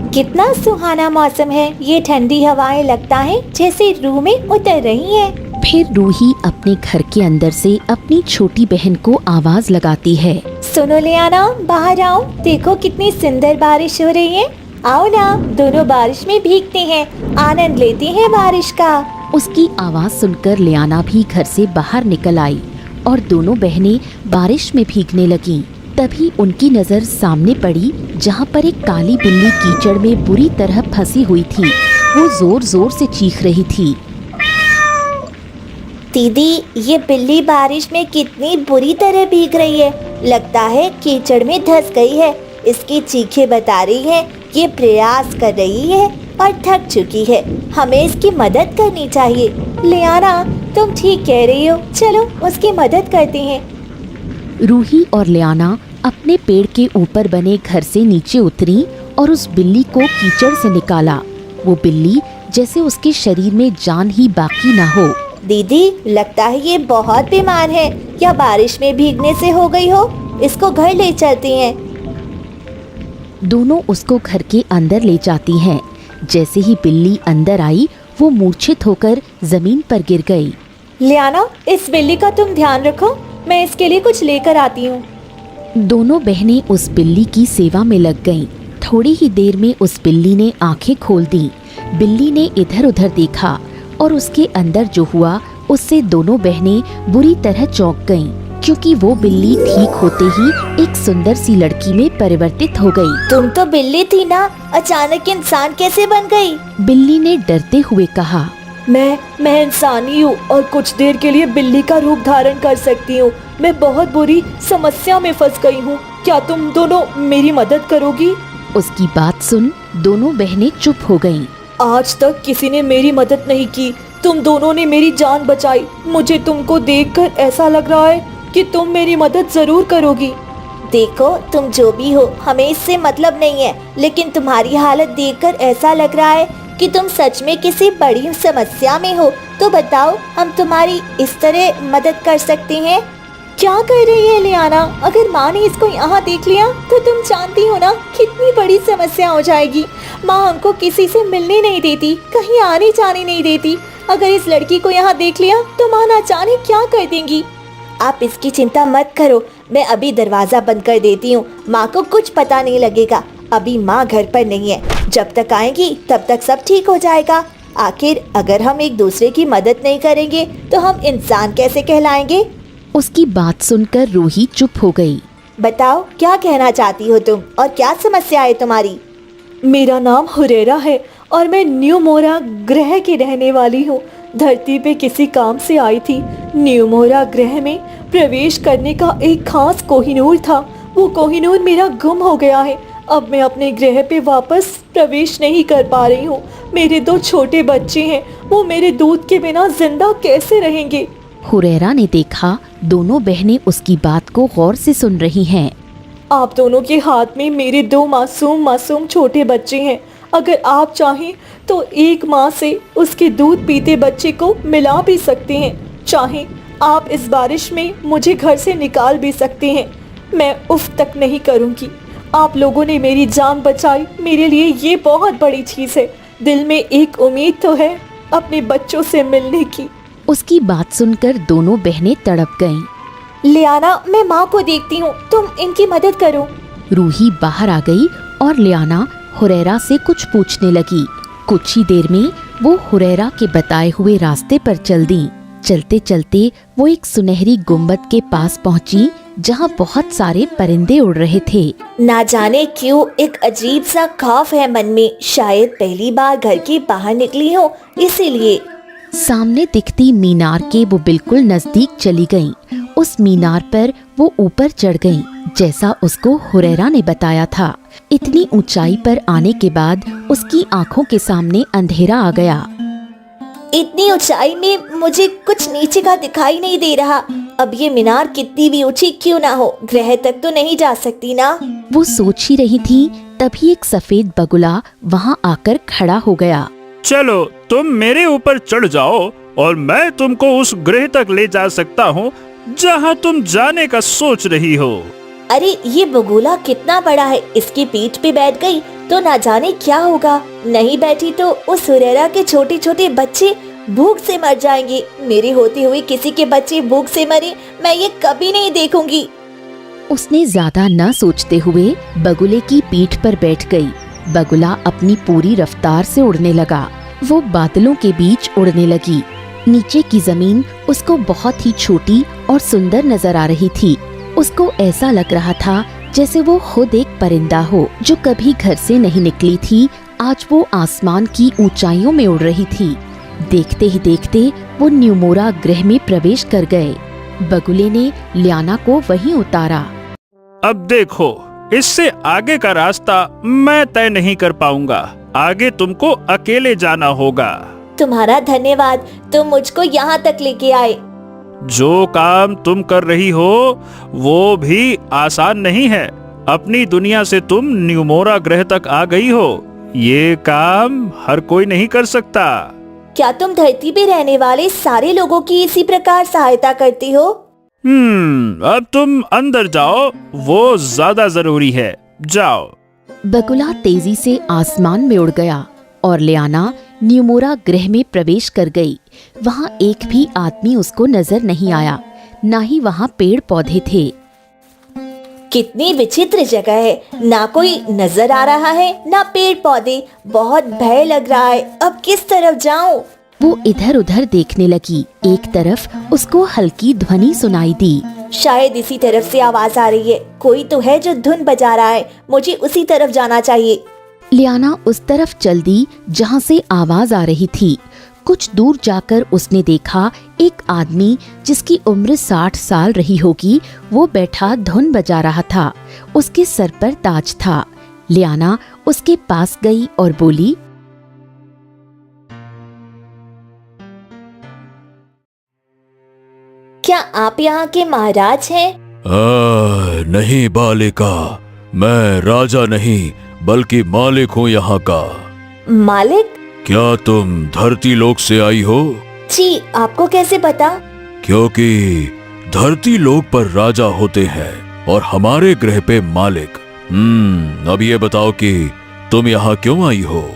कितना सुहाना मौसम है। ये ठंडी हवाएं लगता है जैसे रूह में उतर रही हैं। फिर रूही अपने घर के अंदर से अपनी छोटी बहन को आवाज लगाती है। सुनो लियाना, बाहर आओ, देखो कितनी सुंदर बारिश हो रही है। आओ ना, दोनों बारिश में भीगते हैं, आनंद लेते हैं बारिश का। उसकी आवाज सुनकर लियाना भी घर से बाहर निकल आई और दोनों बहनें बारिश में भीगने लगीं। तभी उनकी नजर सामने पड़ी जहाँ पर एक काली बिल्ली कीचड़ में बुरी तरह फंसी हुई थी। वो जोर जोर से चीख रही थी। दीदी, ये बिल्ली बारिश में कितनी बुरी तरह भीग रही है। लगता है कीचड़ में धंस गई है। इसकी चीखें बता रही है ये प्रयास कर रही है और थक चुकी है। हमें इसकी मदद करनी चाहिए। लियाना, तुम ठीक कह रही हो, चलो उसकी मदद करते हैं। रूही और लियाना अपने पेड़ के ऊपर बने घर से नीचे उतरी और उस बिल्ली को कीचड़ से निकाला। वो बिल्ली जैसे उसके शरीर में जान ही बाकी ना हो। दीदी, लगता है ये बहुत बीमार है, या बारिश में भीगने से हो गई हो। इसको घर ले चलते हैं। दोनों उसको घर के अंदर ले जाती हैं। जैसे ही बिल्ली अंदर आई, वो मूर्छित होकर जमीन पर गिर गई। लियाना, इस बिल्ली का तुम ध्यान रखो, मैं इसके लिए कुछ लेकर आती हूँ। दोनों बहनें उस बिल्ली की सेवा में लग गईं। थोड़ी ही देर में उस बिल्ली ने आंखें खोल दी। बिल्ली ने इधर उधर देखा और उसके अंदर जो हुआ उससे दोनों बहनें बुरी तरह चौंक गईं, क्योंकि वो बिल्ली ठीक होते ही एक सुंदर सी लड़की में परिवर्तित हो गई। तुम तो बिल्ली थी ना, अचानक इंसान कैसे बन गई? बिल्ली ने डरते हुए कहा। मैं इंसान ही हूँ और कुछ देर के लिए बिल्ली का रूप धारण कर सकती हूँ। मैं बहुत बुरी समस्या में फंस गई हूँ। क्या तुम दोनों मेरी मदद करोगी? उसकी बात सुन दोनों बहनें चुप हो गईं। आज तक किसी ने मेरी मदद नहीं की। तुम दोनों ने मेरी जान बचाई। मुझे तुमको देखकर ऐसा लग रहा है कि तुम मेरी मदद जरूर करोगी। देखो, तुम जो भी हो, हमें इससे मतलब नहीं है, लेकिन तुम्हारी हालत देखकर ऐसा लग रहा है कि तुम सच में किसी बड़ी समस्या में हो। तो बताओ, हम तुम्हारी इस तरह मदद कर सकते हैं। क्या कर रही है लियाना? अगर माँ ने इसको यहाँ देख लिया तो तुम जानती हो ना कितनी बड़ी समस्या हो जाएगी। माँ हमको किसी से मिलने नहीं देती, कहीं आने जाने नहीं देती। अगर इस लड़की को यहाँ देख लिया तो माँ ना जाने क्या कर देंगी। आप इसकी चिंता मत करो, मैं अभी दरवाजा बंद कर देती हूँ। माँ को कुछ पता नहीं लगेगा। अभी माँ घर पर नहीं है, जब तक आएंगी तब तक सब ठीक हो जाएगा। आखिर अगर हम एक दूसरे की मदद नहीं करेंगे तो हम इंसान कैसे कहलाएंगे? उसकी बात सुनकर रूही चुप हो गई। बताओ, क्या कहना चाहती हो तुम और क्या समस्या है तुम्हारी? मेरा नाम हुरेरा है और मैं न्यू मोरा ग्रह की रहने वाली हूँ। धरती पे किसी काम से आई थी। न्यू मोरा ग्रह में प्रवेश करने का एक खास कोहिनूर था। वो कोहिनूर मेरा गुम हो गया है। अब मैं अपने ग्रह पे वापस प्रवेश नहीं कर पा रही हूँ। मेरे 2 छोटे बच्चे हैं, वो मेरे दूध के बिना जिंदा कैसे रहेंगे? हुरैरा ने देखा दोनों बहनें उसकी बात को गौर से सुन रही हैं। आप दोनों के हाथ में मेरे 2 मासूम छोटे बच्चे हैं। अगर आप चाहें तो एक माँ से उसके दूध पीते बच्चे को मिला भी सकते हैं। चाहें आप इस बारिश में मुझे घर से निकाल भी सकते हैं। मैं उफ तक नहीं करूँगी। आप लोगों ने मेरी जान बचाई, मेरे लिए ये बहुत बड़ी चीज़ है। दिल में एक उम्मीद तो है अपने बच्चों से मिलने की। उसकी बात सुनकर दोनों बहनें तड़प गईं। लियाना, मैं माँ को देखती हूँ, तुम इनकी मदद करो। रूही बाहर आ गई और लियाना हुरैरा से कुछ पूछने लगी। कुछ ही देर में वो हुरैरा के बताए हुए रास्ते पर चल दी। चलते चलते वो एक सुनहरी गुम्बद के पास पहुंची, जहां बहुत सारे परिंदे उड़ रहे थे। ना जाने क्यों एक अजीब सा खौफ है मन में। शायद पहली बार घर के बाहर निकली हो, इसीलिए। सामने दिखती मीनार के वो बिल्कुल नजदीक चली गईं। उस मीनार पर वो ऊपर चढ़ गईं, जैसा उसको हुरैरा ने बताया था। इतनी ऊंचाई पर आने के बाद उसकी आंखों के सामने अंधेरा आ गया। इतनी ऊंचाई में मुझे कुछ नीचे का दिखाई नहीं दे रहा। अब ये मीनार कितनी भी ऊंची क्यों ना हो, ग्रह तक तो नहीं जा सकती ना। वो सोच ही रही थी, तभी एक सफेद बगुला वहाँ आकर खड़ा हो गया। चलो, तुम मेरे ऊपर चढ़ जाओ और मैं तुमको उस ग्रह तक ले जा सकता हूँ जहाँ तुम जाने का सोच रही हो। अरे ये बगुला कितना बड़ा है, इसकी पीठ पे बैठ गई तो ना जाने क्या होगा, नहीं बैठी तो उस हुरैरा के छोटे छोटे बच्चे भूख से मर जाएंगे। मेरे होते हुए किसी के बच्चे भूख से मरे, मैं ये कभी नहीं देखूंगी। उसने ज्यादा न सोचते हुए बगुले की पीठ पर बैठ गई। बगुला अपनी पूरी रफ्तार से उड़ने लगा। वो बादलों के बीच उड़ने लगी। नीचे की जमीन उसको बहुत ही छोटी और सुंदर नजर आ रही थी। उसको ऐसा लग रहा था जैसे वो खुद एक परिंदा हो जो कभी घर से नहीं निकली थी। आज वो आसमान की ऊंचाइयों में उड़ रही थी। देखते ही देखते वो न्यूमोरा ग्रह में प्रवेश कर गए। बगुले ने लियाना को वहीं उतारा। अब देखो, इससे आगे का रास्ता मैं तय नहीं कर पाऊंगा। आगे तुमको अकेले जाना होगा। तुम्हारा धन्यवाद, तुम मुझको यहाँ तक लेके आए। जो काम तुम कर रही हो वो भी आसान नहीं है। अपनी दुनिया से तुम न्यूमोरा ग्रह तक आ गई हो। ये काम हर कोई नहीं कर सकता। क्या तुम धरती पे रहने वाले सारे लोगों की इसी प्रकार सहायता करती हो? अब तुम अंदर जाओ, वो ज्यादा जरूरी है। जाओ। बगुला तेजी से आसमान में उड़ गया और लियाना न्यूमोरा ग्रह में प्रवेश कर गई। वहाँ एक भी आदमी उसको नजर नहीं आया, ना ही वहाँ पेड़ पौधे थे। कितनी विचित्र जगह है, ना कोई नजर आ रहा है ना पेड़ पौधे। बहुत भय लग रहा है, अब किस तरफ जाऊं? वो इधर उधर देखने लगी। एक तरफ उसको हल्की ध्वनि सुनाई दी। शायद इसी तरफ से आवाज आ रही है। कोई तो है जो धुन बजा रहा है, मुझे उसी तरफ जाना चाहिए। लियाना उस तरफ चल दी जहाँ से आवाज आ रही थी। कुछ दूर जाकर उसने देखा एक आदमी जिसकी उम्र 60 साल रही होगी, वो बैठा धुन बजा रहा था। उसके सर पर ताज था। लियाना उसके पास गई और बोली, क्या आप यहाँ के महाराज हैं? नहीं बालिका, मैं राजा नहीं बल्कि मालिक हूँ यहाँ का। मालिक? क्या तुम धरती लोक से आई हो? जी, आपको कैसे पता? क्योंकि धरती लोक पर राजा होते हैं और हमारे ग्रह पे मालिक। अब ये बताओ कि तुम यहाँ क्यों आई हो?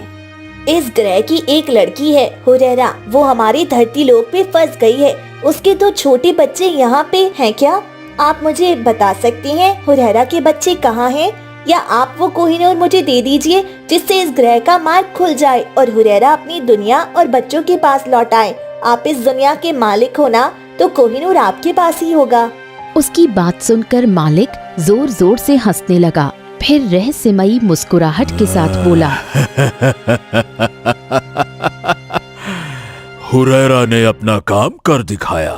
इस ग्रह की एक लड़की है हुरैरा, वो हमारी धरती लोक पे फंस गई है। उसके 2 छोटे बच्चे यहाँ पे हैं क्या? आप मुझे बता सकती हैं हुरैरा के बच्चे कहाँ हैं? या आप वो कोहिनूर मुझे दे दीजिए जिससे इस ग्रह का मार्ग खुल जाए और हुरैरा अपनी दुनिया और बच्चों के पास लौट आए। आप इस दुनिया के मालिक हो ना, तो कोहिनूर आपके पास ही होगा। उसकी बात सुनकर मालिक जोर जोर से हंसने लगा। फिर रहस्यमयी मुस्कुराहट के साथ बोला, हुरैरा ने अपना काम कर दिखाया।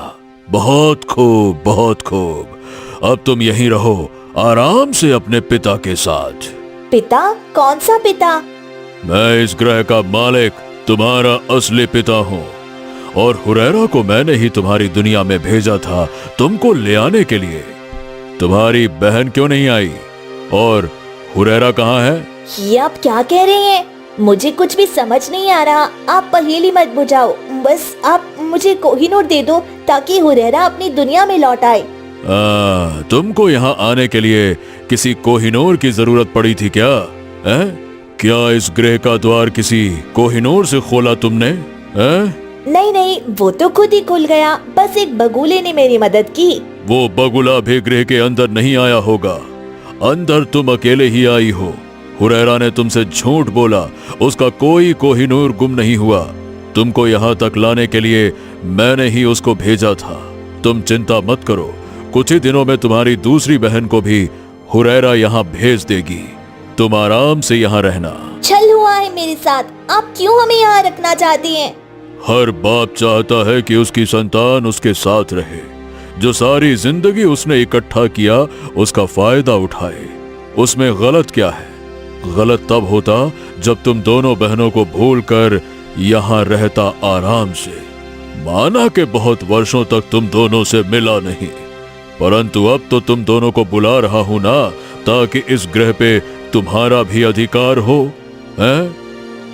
बहुत खूब, बहुत खूब। अब तुम यहीं रहो आराम से अपने पिता के साथ। पिता? कौन सा पिता? मैं इस ग्रह का मालिक, तुम्हारा असली पिता हूँ। और हुरैरा को मैंने ही तुम्हारी दुनिया में भेजा था तुमको ले आने के लिए। तुम्हारी बहन क्यों नहीं आई? और हुरैरा कहाँ है? ये आप क्या कह रहे हैं? मुझे कुछ भी समझ नहीं आ रहा। आप पहेली मत बुझाओ, बस आप मुझे कोहिनूर दे दो ताकि हुरैरा अपनी दुनिया में लौट आए। तुमको यहाँ आने के लिए किसी कोहिनूर की जरूरत पड़ी थी क्या? क्या इस ग्रह का द्वार किसी कोहिनूर से खोला तुमने? नहीं नहीं, वो तो खुद ही खुल गया। बस एक बगुले ने मेरी मदद की। वो बगुला भी ग्रह के अंदर नहीं आया होगा। अंदर तुम अकेले ही आई हो। हुरैरा ने तुमसे झूठ बोला। उसका कोई कोहिनूर गुम नहीं हुआ। तुमको यहाँ तक लाने के लिए मैंने ही उसको भेजा था। तुम चिंता मत करो, कुछ ही दिनों में तुम्हारी दूसरी बहन को भी हुरैरा यहाँ भेज देगी। तुम आराम से यहाँ रहना। छल हुआ है मेरे साथ। आप क्यों हमें यहाँ रखना चाहते हैं? हर बाप चाहता है कि उसकी संतान उसके साथ रहे, जो सारी जिंदगी उसने इकट्ठा किया उसका फायदा उठाए। उसमें गलत क्या है? गलत तब होता जब तुम दोनों बहनों को भूलकर यहाँ रहता आराम से। माना कि बहुत वर्षों तक तुम दोनों से मिला नहीं, परंतु अब तो तुम दोनों को बुला रहा हूं ना, ताकि इस ग्रह पे तुम्हारा भी अधिकार हो।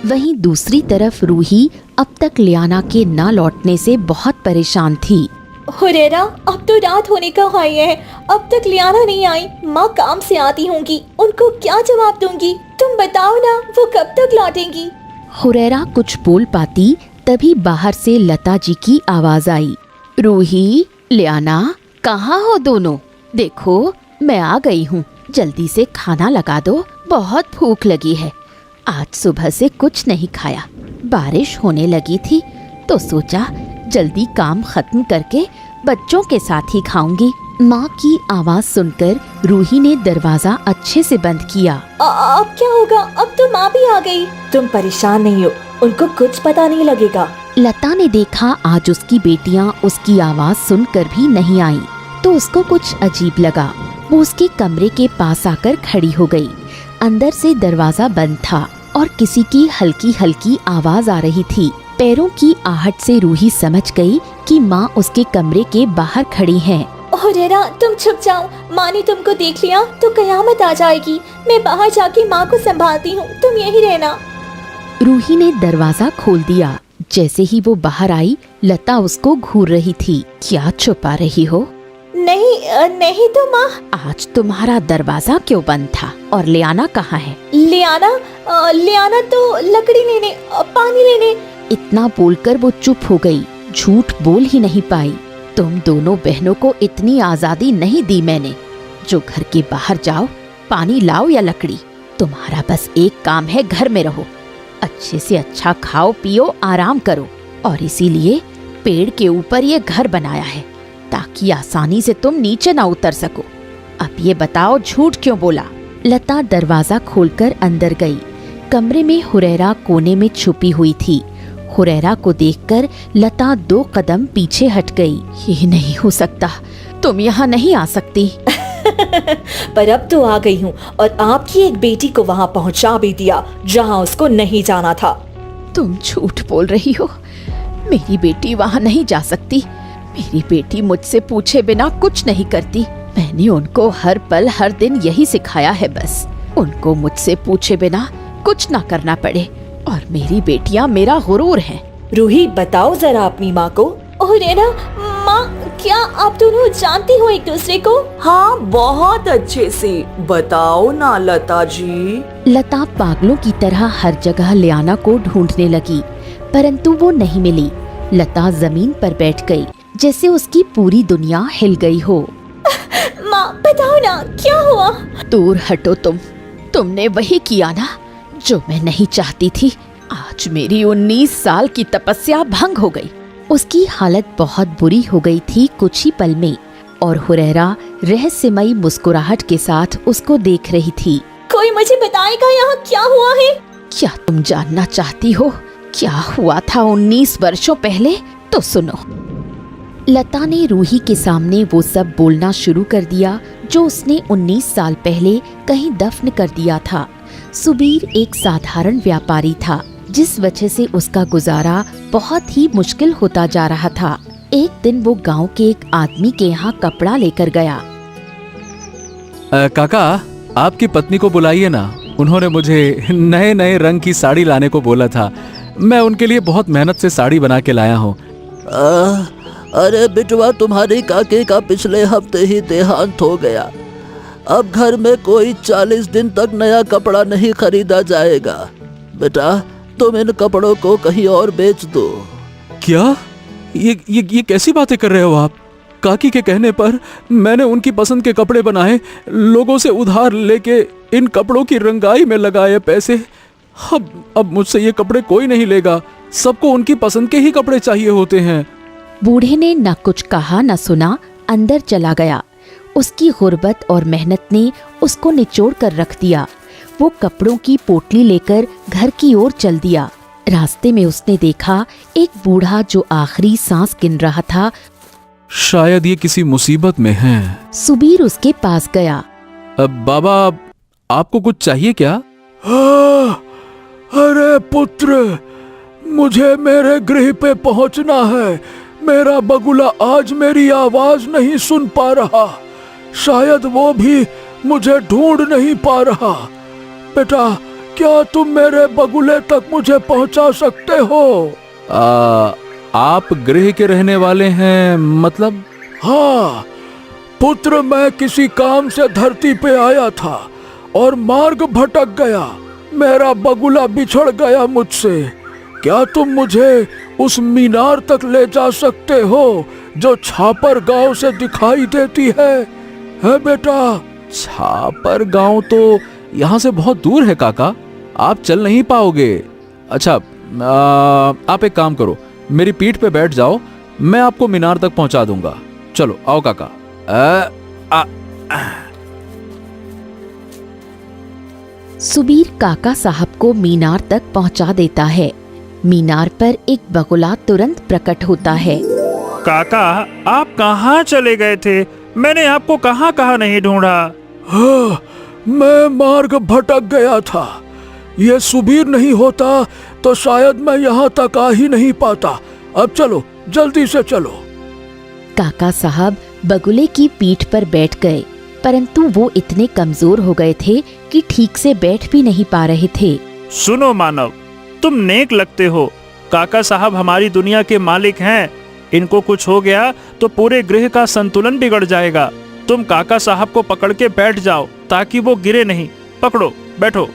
वहीं दूसरी तरफ रूही अब तक लियाना के ना लौटने से बहुत परेशान थी। हुरैरा, अब तो रात होने का आई है, अब तक लियाना नहीं आई। माँ काम से आती होंगी, उनको क्या जवाब दूंगी? तुम बताओ ना, वो कब तक लौटेंगी? हुरैरा कुछ बोल पाती तभी बाहर से लता जी की आवाज आई। रूही, लियाना, कहाँ हो दोनों? देखो मैं आ गई हूँ, जल्दी से खाना लगा दो, बहुत भूख लगी है। आज सुबह से कुछ नहीं खाया। बारिश होने लगी थी तो सोचा जल्दी काम खत्म करके बच्चों के साथ ही खाऊंगी। माँ की आवाज सुनकर रूही ने दरवाजा अच्छे से बंद किया। अब क्या होगा? अब तो माँ भी आ गई। तुम परेशान नहीं हो, उनको कुछ पता नहीं लगेगा। लता ने देखा आज उसकी बेटियां उसकी आवाज सुनकर भी नहीं आई तो उसको कुछ अजीब लगा। वो उसके कमरे के पास आकर खड़ी हो गई। अंदर से दरवाजा बंद था और किसी की हल्की हल्की आवाज आ रही थी। पैरों की आहट से रूही समझ गई कि माँ उसके कमरे के बाहर खड़ी है। हुरैरा, तुम छुप जाओ, माँ ने तुमको देख लिया तो कयामत आ जाएगी। मैं बाहर जाके माँ को संभालती हूँ, तुम यही रहना। रूही ने दरवाजा खोल दिया। जैसे ही वो बाहर आई, लता उसको घूर रही थी। क्या छुपा रही हो? नहीं तो माँ। आज तुम्हारा दरवाजा क्यों बंद था? और लियाना कहाँ है? लियाना तो लकड़ी लेने, पानी लेने। इतना बोलकर वो चुप हो गई, झूठ बोल ही नहीं पाई। तुम दोनों बहनों को इतनी आजादी नहीं दी मैंने। जो घर के बाहर जाओ, पानी लाओ या लकड़ी, तुम्हारा बस एक काम है, घर में रहो, अच्छे से अच्छा खाओ पियो, आराम करो। और इसीलिए पेड़ के ऊपर ये घर बनाया है ताकि आसानी से तुम नीचे ना उतर सको। अब ये बताओ, झूठ क्यों बोला? लता दरवाजा खोलकर अंदर गई। कमरे में हुरैरा कोने में छुपी हुई थी। हुरैरा को देखकर लता 2 कदम पीछे हट गई। ये नहीं हो सकता, तुम यहाँ नहीं आ सकती। पर अब तो आ गई हूँ और आपकी एक बेटी को वहाँ पहुँचा भी दिया जहाँ उसको नहीं जाना था। तुम झूठ बोल रही हो, मेरी बेटी वहाँ नहीं जा सकती। मेरी बेटी मुझसे पूछे बिना कुछ नहीं करती। मैंने उनको हर पल हर दिन यही सिखाया है, बस उनको मुझसे पूछे बिना कुछ ना करना पड़े। और मेरी बेटियाँ मेरा गुरूर हैं। रूही, बताओ जरा अपनी माँ को। हुरैरा, माँ, क्या आप दोनों जानती हो एक दूसरे को? हाँ, बहुत अच्छे से। बताओ ना लता जी। लता पागलों की तरह हर जगह लियाना को ढूंढने लगी, परंतु वो नहीं मिली। लता जमीन पर बैठ गई, जैसे उसकी पूरी दुनिया हिल गई हो। माँ, बताओ ना, क्या हुआ? दूर हटो तुमने वही किया ना जो मैं नहीं चाहती थी। आज मेरी 19 साल की तपस्या भंग हो गई। उसकी हालत बहुत बुरी हो गई थी कुछ ही पल में, और हुरैरा रहस्यमयी मुस्कुराहट के साथ उसको देख रही थी। कोई मुझे बताएगा यहाँ क्या हुआ है? क्या तुम जानना चाहती हो क्या हुआ था 19 वर्षों पहले? तो सुनो। लता ने रूही के सामने वो सब बोलना शुरू कर दिया जो उसने 19 साल पहले कहीं दफन कर दिया था। सुबीर एक साधारण व्यापारी था, जिस वजह से उसका गुजारा बहुत ही मुश्किल होता जा रहा था। एक दिन वो गांव के एक आदमी के यहाँ कपड़ा लेकर गया। काका, आपकी पत्नी को बुलाइए ना, उन्होंने मुझे नए नए रंग की साड़ी लाने को बोला था। मैं उनके लिए बहुत मेहनत से साड़ी बना के लाया हूँ। अरे बिटवा, तुम्हारे काके का पिछले हफ्ते ही देहांत हो गया। अब घर में कोई 40 दिन तक नया कपड़ा नहीं खरीदा जाएगा। बेटा, तुम इन कपड़ों को कहीं और बेच दो। क्या? ये कैसी बातें कर रहे हो आप? काकी के कहने पर मैंने उनकी पसंद के कपड़े बनाए, लोगों से उधार लेके इन कपड़ों की रंगाई में लगाए पैसे। अब मुझसे ये कपड़े कोई नहीं लेगा। सबको उनकी पसंद के ही कपड़े चाहिए होते हैं। बूढ़े ने न कुछ कहा न सुना, अंदर चला गया। उसकी गुर्बत और मेहनत ने उसको निचोड़ कर रख दिया। वो कपड़ों की पोटली लेकर घर की ओर चल दिया। रास्ते में उसने देखा एक बूढ़ा जो आखिरी सांस गिन रहा था। शायद ये किसी मुसीबत में है। सुबीर उसके पास गया। अब बाबा, आपको कुछ चाहिए क्या? अरे पुत्र, मुझे मेरे गृह पे पहुंचना है। मेरा बगुला आज मेरी आवाज नहीं सुन पा रहा। शायद वो भी मुझे ढूंढ नहीं पा रहा। बेटा, क्या तुम मेरे बगुले तक मुझे पहुंचा सकते हो? आप गृह के रहने वाले हैं, मतलब? हाँ पुत्र, मैं किसी काम से धरती पे आया था और मार्ग भटक गया। मेरा बगुला बिछड़ गया मुझसे। क्या तुम मुझे उस मीनार तक ले जा सकते हो जो छापर गांव से दिखाई देती है बेटा? छापर गांव तो यहाँ से बहुत दूर है काका, आप चल नहीं पाओगे। अच्छा, आप एक काम करो, मेरी पीठ पे बैठ जाओ, मैं आपको मीनार तक पहुंचा दूंगा। चलो आओ काका। सुबीर काका साहब को मीनार तक पहुंचा देता है। मीनार पर एक बगुला तुरंत प्रकट होता है। काका, आप कहाँ चले गए थे? मैंने आपको कहाँ कहाँ नहीं ढूंढा। हाँ, मैं मार्ग भटक गया था। ये सुबीर नहीं होता तो शायद मैं यहाँ तक आ ही नहीं पाता। अब चलो, जल्दी से चलो। काका साहब बगुले की पीठ पर बैठ गए, परंतु वो इतने कमजोर हो गए थे कि ठीक से बैठ भी नहीं पा रहे थे। सुनो मानव, तुम नेक लगते हो। काका साहब हमारी दुनिया के मालिक हैं। इनको कुछ हो गया तो पूरे गृह का संतुलन बिगड़ जाएगा। तुम काका साहब को पकड़ के बैठ जाओ ताकि वो गिरे नहीं। पकड़ो, बैठो।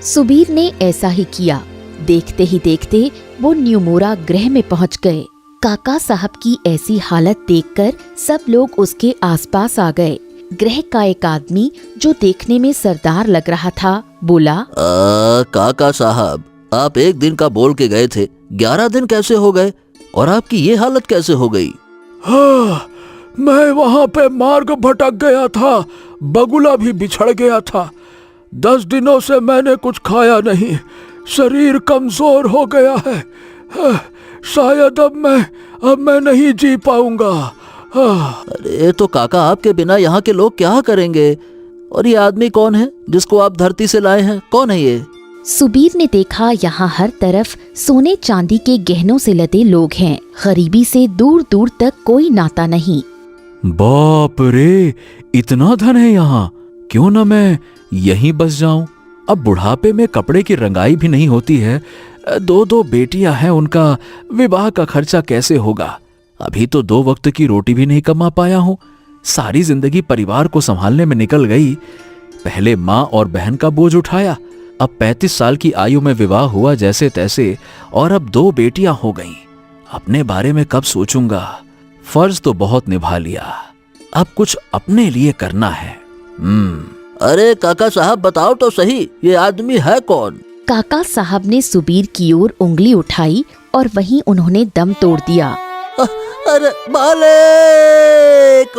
सुबीर ने ऐसा ही किया। देखते ही देखते वो न्यूमोरा गृह में पहुंच गए। काका साहब की ऐसी हालत देखकर सब लोग उसके आसपास आ गए। गृह का एक आदमी जो देखने में सरदार लग रहा था बोला, काका साहब, आप एक दिन का बोल के गए थे, 11 दिन कैसे हो गए और आपकी ये हालत कैसे हो गई? हाँ, मैं वहाँ पे मार्ग भटक गया था, बगुला भी बिछड़ गया था। 10 दिनों से मैंने कुछ खाया नहीं, शरीर कमजोर हो गया है। शायद अब मैं नहीं जी पाऊंगा। अरे तो काका, आपके बिना यहाँ के लोग क्या करेंगे? और ये आदमी कौन है जिसको आप धरती से लाए हैं? कौन है ये? सुबीर ने देखा यहाँ हर तरफ सोने चांदी के गहनों से लदे लोग हैं। गरीबी से दूर दूर तक कोई नाता नहीं। बाप रे, इतना धन है यहाँ, क्यों ना मैं यहीं बस जाऊं। अब बुढ़ापे में कपड़े की रंगाई भी नहीं होती है। 2 बेटियां हैं, उनका विवाह का खर्चा कैसे होगा? अभी तो 2 वक्त की रोटी भी नहीं कमा पाया हूँ। सारी जिंदगी परिवार को संभालने में निकल गई। पहले माँ और बहन का बोझ उठाया, अब 35 साल की आयु में विवाह हुआ जैसे तैसे, और अब 2 बेटियां हो गईं। अपने बारे में कब सोचूंगा? फर्ज तो बहुत निभा लिया, अब कुछ अपने लिए करना है। अरे काका साहब, बताओ तो सही, ये आदमी है कौन? काका साहब ने सुबीर की ओर उंगली उठाई और वहीं उन्होंने दम तोड़ दिया। अरे मालिक,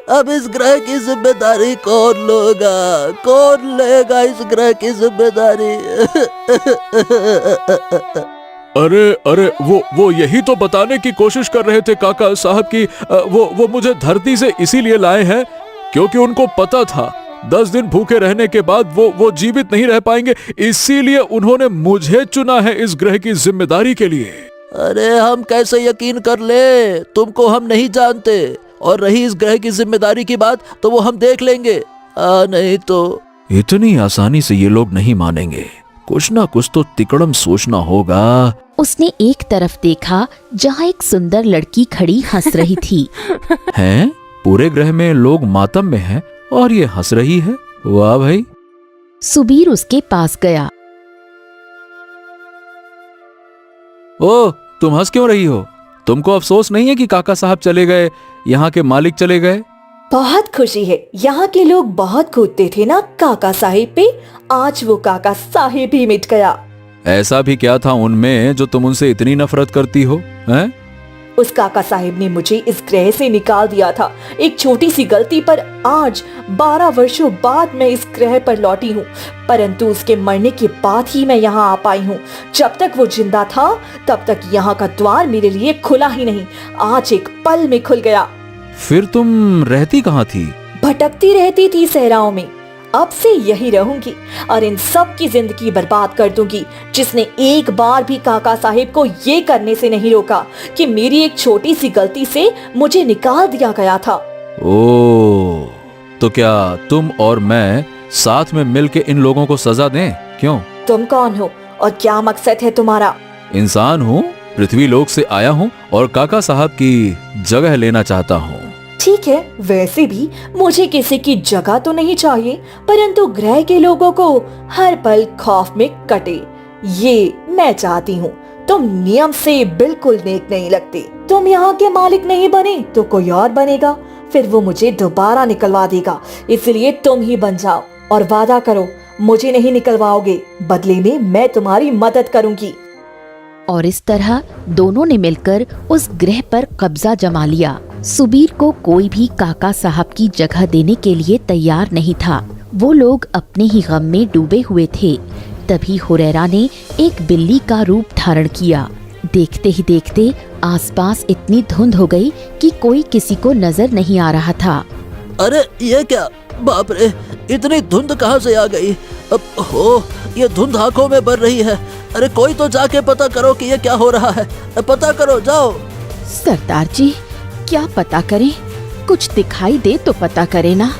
अब इस ग्रह की जिम्मेदारी कौन लेगा? कौन लेगा इस ग्रह की जिम्मेदारी? अरे वो यही तो बताने की कोशिश कर रहे थे काका साहब की वो मुझे धरती से इसीलिए लाए हैं क्योंकि उनको पता था 10 दिन भूखे रहने के बाद वो जीवित नहीं रह पाएंगे, इसीलिए उन्होंने मुझे चुना है इस ग्रह की जिम्मेदारी के लिए। अरे हम कैसे यकीन कर ले? तुमको हम नहीं जानते, और रही इस ग्रह की जिम्मेदारी की बात तो वो हम देख लेंगे। नहीं तो इतनी आसानी से ये लोग नहीं मानेंगे, कुछ ना कुछ तो तिकड़म सोचना होगा। उसने एक तरफ देखा जहाँ एक सुंदर लड़की खड़ी हंस रही थी। हैं? पूरे ग्रह में लोग मातम में हैं और ये हंस रही है? वाह भाई। सुबीर उसके पास गया। ओ, तुम हंस क्यों रही हो? तुमको अफसोस नहीं है कि काका साहब चले गए, यहाँ के मालिक चले गए? बहुत खुशी है। यहाँ के लोग बहुत कूदते थे ना काका साहिब पे, आज वो काका साहिब ही मिट गया। ऐसा भी क्या था उनमें जो तुम उनसे इतनी नफरत करती हो? हैं? उस काका साहिब ने मुझे इस ग्रह से निकाल दिया था एक छोटी सी गलती पर। आज 12 वर्षों बाद मैं इस ग्रह पर लौटी हूँ, परंतु उसके मरने के बाद ही मैं यहाँ आ पाई हूँ। जब तक वो जिंदा था तब तक यहाँ का द्वार मेरे लिए खुला ही नहीं, आज एक पल में खुल गया। फिर तुम रहती कहाँ थी? भटकती रहती थी सहराओं में। अब से यही रहूंगी और इन सब की जिंदगी बर्बाद कर दूंगी, जिसने एक बार भी काका साहिब को ये करने से नहीं रोका कि मेरी एक छोटी सी गलती से मुझे निकाल दिया गया था। ओ, तो क्या तुम और मैं साथ में मिलके इन लोगों को सजा दें? क्यों? तुम कौन हो और क्या मकसद है तुम्हारा? इंसान हूँ, पृथ्वीलोक से आया हूँ और काका साहब की जगह लेना चाहता हूँ। ठीक है, वैसे भी मुझे किसी की जगह तो नहीं चाहिए, परंतु ग्रह के लोगों को हर पल खौफ में कटे, ये मैं चाहती हूँ। तुम नियम से बिल्कुल नेक नहीं लगते। तुम यहाँ के मालिक नहीं बने तो कोई और बनेगा, फिर वो मुझे दोबारा निकलवा देगा। इसलिए तुम ही बन जाओ और वादा करो मुझे नहीं निकलवाओगे, बदले में मैं तुम्हारी मदद करूंगी। और इस तरह दोनों ने मिलकर उस ग्रह पर कब्जा जमा लिया। सुबीर को कोई भी काका साहब की जगह देने के लिए तैयार नहीं था। वो लोग अपने ही गम में डूबे हुए थे। तभी हुरैरा ने एक बिल्ली का रूप धारण किया। देखते ही देखते आसपास इतनी धुंध हो गई कि कोई किसी को नजर नहीं आ रहा था। अरे ये क्या, बाप रे, इतनी धुंध कहाँ से आ गई? अब हो, ये धुंध आंखों में भर रही है। अरे कोई तो जाके पता करो कि ये क्या हो रहा है। पता करो, जाओ। सरदार जी, क्या पता करें? कुछ दिखाई दे तो पता करे ना।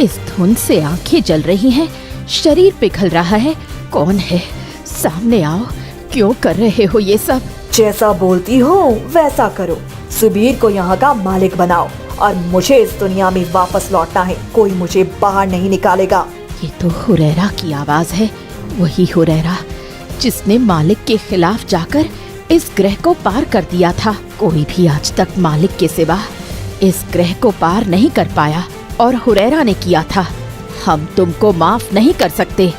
इस धुंध से आंखें जल रही हैं, शरीर पिघल रहा है। कौन है? सामने आओ। क्यों कर रहे हो ये सब? जैसा बोलती हो वैसा करो। सुबीर को यहाँ का मालिक बनाओ और मुझे इस दुनिया में वापस लौटना है। कोई मुझे बाहर नहीं निकालेगा। ये तो हुरैरा की आवाज है। वही हुरैरा जिसने मालिक के खिलाफ जाकर इस ग्रह को पार कर दिया था। कोई भी आज तक मालिक के सिवा इस ग्रह को पार नहीं कर पाया, और हुरैरा ने किया था। हम तुमको माफ नहीं कर सकते।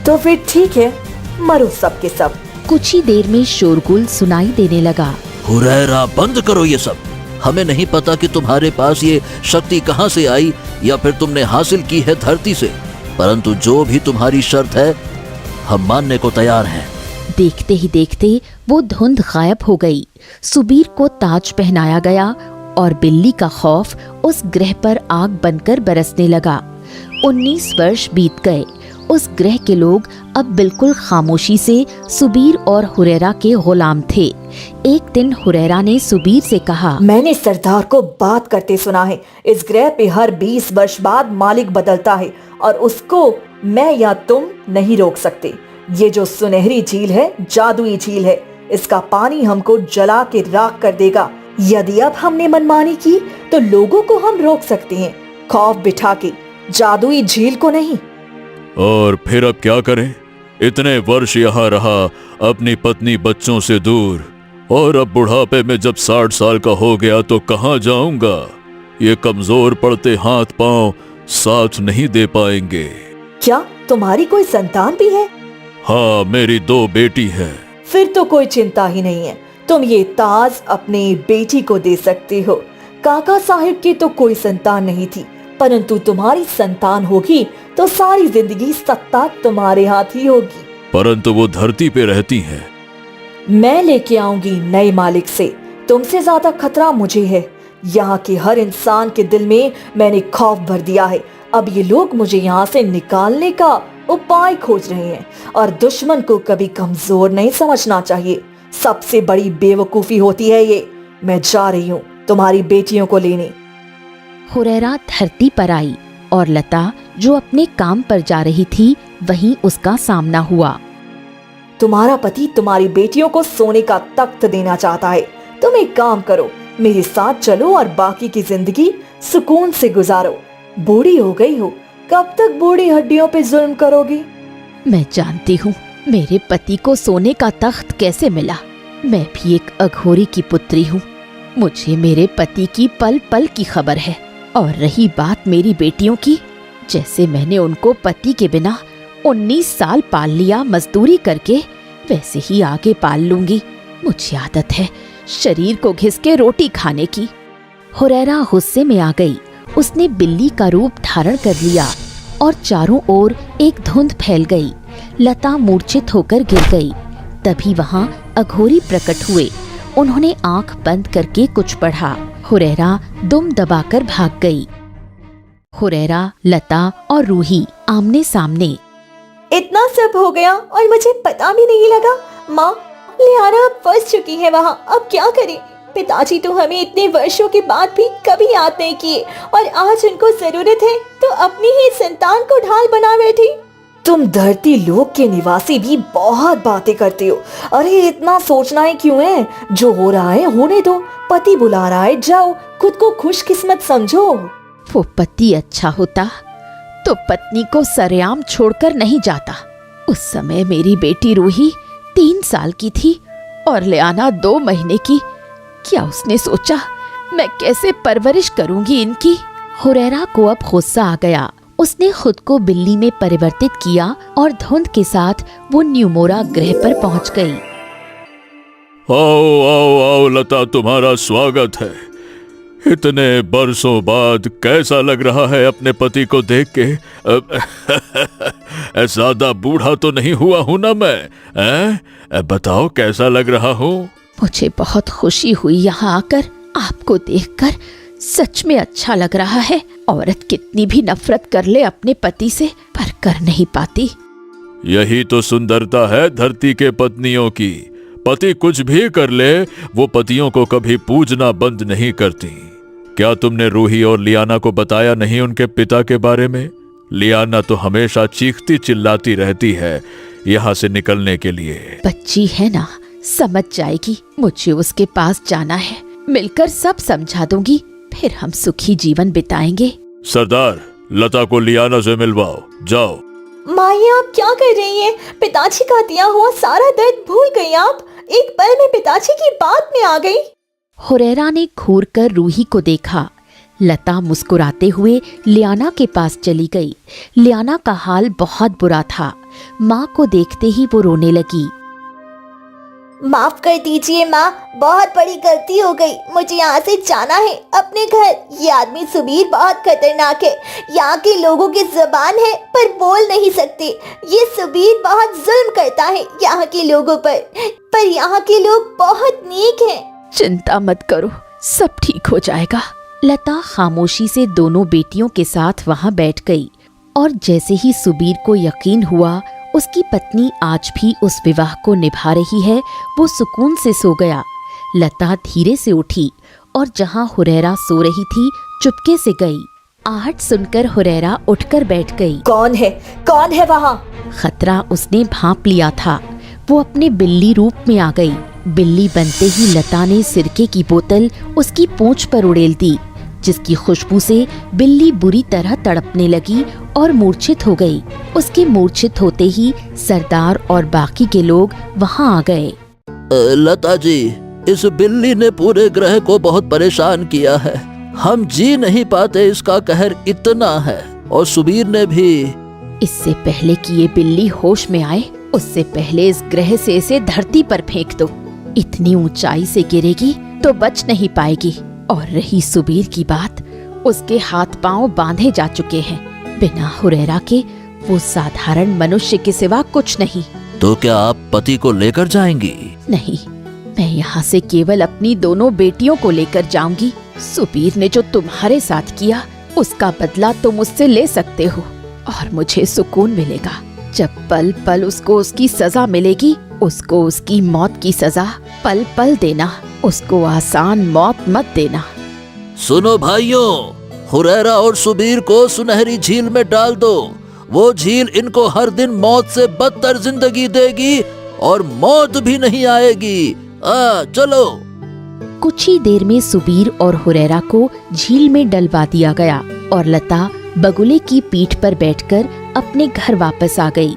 तो फिर ठीक है, मरो सब के सब। कुछ ही देर में शोरगुल सुनाई देने लगा। हुरैरा, बंद करो ये सब। हमें नहीं पता कि तुम्हारे पास ये शक्ति कहाँ से आई या फिर तुमने हासिल की है धरती से, परंतु जो भी तुम्हारी शर्त है हम मानने को तैयार हैं। देखते ही देखते वो धुंध गायब हो गई। सुबीर को ताज पहनाया गया और बिल्ली का खौफ उस ग्रह पर आग बनकर बरसने लगा। 19 वर्ष बीत गए। उस ग्रह के लोग अब बिल्कुल खामोशी से सुबीर और हुरैरा के गुलाम थे। एक दिन हुरैरा ने सुबीर से कहा, मैंने सरदार को बात करते सुना है। इस ग्रह पे हर 20 वर्ष बाद मालिक बदलता है और उसको मैं या तुम नहीं रोक सकते। ये जो सुनहरी झील है जादुई झील है। इसका पानी हमको जला के राख कर देगा। यदि अब हमने मनमानी की तो लोगों को हम रोक सकते हैं, खौफ बिठा के, जादुई झील को नहीं। और फिर अब क्या करें? इतने वर्ष यहाँ रहा, अपनी पत्नी बच्चों से दूर, और अब बुढ़ापे में जब 60 साल का हो गया तो कहाँ जाऊंगा? ये कमजोर पड़ते हाथ पांव साथ नहीं दे पाएंगे। क्या तुम्हारी कोई संतान भी है? हाँ, मेरी 2 बेटी है। फिर तो कोई चिंता ही नहीं है। तुम ये ताज अपनी बेटी को दे सकते हो। काका साहिब की तो कोई संतान नहीं थी, परंतु तुम्हारी संतान होगी तो सारी जिंदगी सत्ता तुम्हारे हाथ ही होगी। परंतु वो धरती पे रहती हैं। मैं लेके आऊंगी नए मालिक से। तुमसे ज्यादा खतरा मुझे है। यहाँ के हर इंसान के दिल में मैंने खौफ भर दिया है। अब ये लोग मुझे यहाँ से निकालने का उपाय खोज रहे हैं, और दुश्मन को कभी कमजोर नहीं समझना चाहिए। सबसे बड़ी बेवकूफी होती है ये। मैं जा रही हूँ तुम्हारी बेटियों को लेने। हुरैरा धरती पर आई और लता जो अपने काम पर जा रही थी वहीं उसका सामना हुआ। तुम्हारा पति तुम्हारी बेटियों को सोने का तख्त देना चाहता है। तुम एक काम करो, मेरे साथ चलो और बाकी की जिंदगी सुकून से गुजारो। बूढ़ी हो गई हो, कब तक बूढ़ी हड्डियों पे जुल्म करोगी? मैं जानती हूँ मेरे पति को सोने का तख्त कैसे मिला। मैं भी एक अघोरी की पुत्री हूँ। मुझे मेरे पति की पल पल की खबर है। और रही बात मेरी बेटियों की, जैसे मैंने उनको पति के बिना 19 साल पाल लिया मजदूरी करके, वैसे ही आगे पाल लूंगी। मुझे आदत है शरीर को घिस के रोटी खाने की। हुरैरा गुस्से में आ गई। उसने बिल्ली का रूप धारण कर लिया और चारों ओर एक धुंध फैल गई। लता मूर्छित होकर गिर गई। तभी वहां अघोरी प्रकट हुए। उन्होंने आंख बंद करके कुछ पढ़ा। हुरैरा दुम दबाकर भाग गई। हुरैरा, लता और रूही आमने सामने। इतना सब हो गया और मुझे पता भी नहीं लगा। माँ, लियारा अब फंस चुकी है वहाँ। अब क्या करें? पिताजी तो हमें इतने वर्षों के बाद भी कभी याद नहीं किए, और आज उनको जरूरत है तो अपनी ही संतान को ढाल बना बैठी। तुम धरती लोक के निवासी भी बहुत बातें करते हो। अरे इतना सोचना ही क्यों है? जो हो रहा है होने दो। पति बुला रहा है, जाओ, खुद को खुशकिस्मत समझो। वो पति अच्छा होता तो पत्नी को सरेआम छोड़कर नहीं जाता। उस समय मेरी बेटी रूही 3 साल की थी और लियाना 2 महीने की। क्या उसने सोचा मैं कैसे परवरिश करूंगी इनकी? हुरैरा को अब गुस्सा आ गया। उसने खुद को बिल्ली में परिवर्तित किया और धुंध के साथ वो न्यूमोरा ग्रह पर पहुंच गई। आओ आओ आओ लता, तुम्हारा स्वागत है। इतने बरसों बाद कैसा लग रहा है अपने पति को देख के? ज्यादा बूढ़ा तो नहीं हुआ हूं ना मैं? बताओ कैसा लग रहा हूँ? मुझे बहुत खुशी हुई यहाँ आकर। आपको देखकर सच में अच्छा लग रहा है। औरत कितनी भी नफरत कर ले अपने पति से, पर कर नहीं पाती। यही तो सुंदरता है धरती के पत्नियों की। पति कुछ भी कर ले, वो पतियों को कभी पूजना बंद नहीं करती। क्या तुमने रूही और लियाना को बताया नहीं उनके पिता के बारे में? लियाना तो हमेशा चीखती चिल्लाती रहती है यहाँ से निकलने के लिए। बच्ची है ना, समझ जाएगी। मुझे उसके पास जाना है, मिलकर सब समझा दूंगी, फिर हम सुखी जीवन बिताएंगे। सरदार, लता को लियाना से मिलवाओ, जाओ। माई आप क्या कर रही हैं? पिताजी का दिया हुआ सारा दर्द भूल गई आप? एक पल में पिताजी की बात में आ गई। हुरैरा ने घूर कर रूही को देखा। लता मुस्कुराते हुए लियाना के पास चली गई। लियाना का हाल बहुत बुरा था। माँ को देखते ही वो रोने लगी। माफ कर दीजिए माँ, बहुत बड़ी गलती हो गई। मुझे यहाँ से जाना है अपने घर। ये आदमी सुबीर बहुत खतरनाक है। यहाँ के लोगों की जुबान है पर बोल नहीं सकते। ये सुबीर बहुत जुल्म करता है यहाँ के लोगों पर यहाँ के लोग बहुत नेक हैं। चिंता मत करो, सब ठीक हो जाएगा। लता खामोशी से दोनों बेटियों के साथ वहां बैठ गई और जैसे ही सुबीर को यकीन हुआ उसकी पत्नी आज भी उस विवाह को निभा रही है, वो सुकून से सो गया। लता धीरे से उठी और जहां हुरैरा सो रही थी चुपके से गई। आहट सुनकर हुरैरा उठकर बैठ गई। कौन है वहाँ? खतरा उसने भांप लिया था। वो अपने बिल्ली रूप में आ गई। बिल्ली बनते ही लता ने सिरके की बोतल उसकी पूंछ पर उड़ेल दी, जिसकी खुशबू से बिल्ली बुरी तरह तड़पने लगी और मूर्छित हो गई। उसके मूर्छित होते ही सरदार और बाकी के लोग वहां आ गए। लता जी, इस बिल्ली ने पूरे ग्रह को बहुत परेशान किया है। हम जी नहीं पाते, इसका कहर इतना है। और सुबीर ने भी। इससे पहले कि ये बिल्ली होश में आए, उससे पहले इस ग्रह से इसे धरती पर फेंक दो। इतनी ऊंचाई से गिरेगी तो बच नहीं पाएगी। और रही सुबीर की बात, उसके हाथ पांव बांधे जा चुके हैं। बिना हुरैरा के वो साधारण मनुष्य के सिवा कुछ नहीं। तो क्या आप पति को लेकर जाएंगी? नहीं, मैं यहाँ से केवल अपनी दोनों बेटियों को लेकर जाऊंगी। सुबीर ने जो तुम्हारे साथ किया उसका बदला तुम मुझसे ले सकते हो और मुझे सुकून मिलेगा। जब पल पल उसको उसकी सजा मिलेगी, उसको उसकी मौत की सजा पल पल देना, उसको आसान मौत मत देना। सुनो भाइयों, हुरैरा और सुबीर को सुनहरी झील में डाल दो। वो झील इनको हर दिन मौत से बदतर जिंदगी देगी और मौत भी नहीं आएगी। चलो। कुछ ही देर में सुबीर और हुरैरा को झील में डलवा दिया गया और लता बगुले की पीठ पर बैठकर अपने घर वापस आ गई।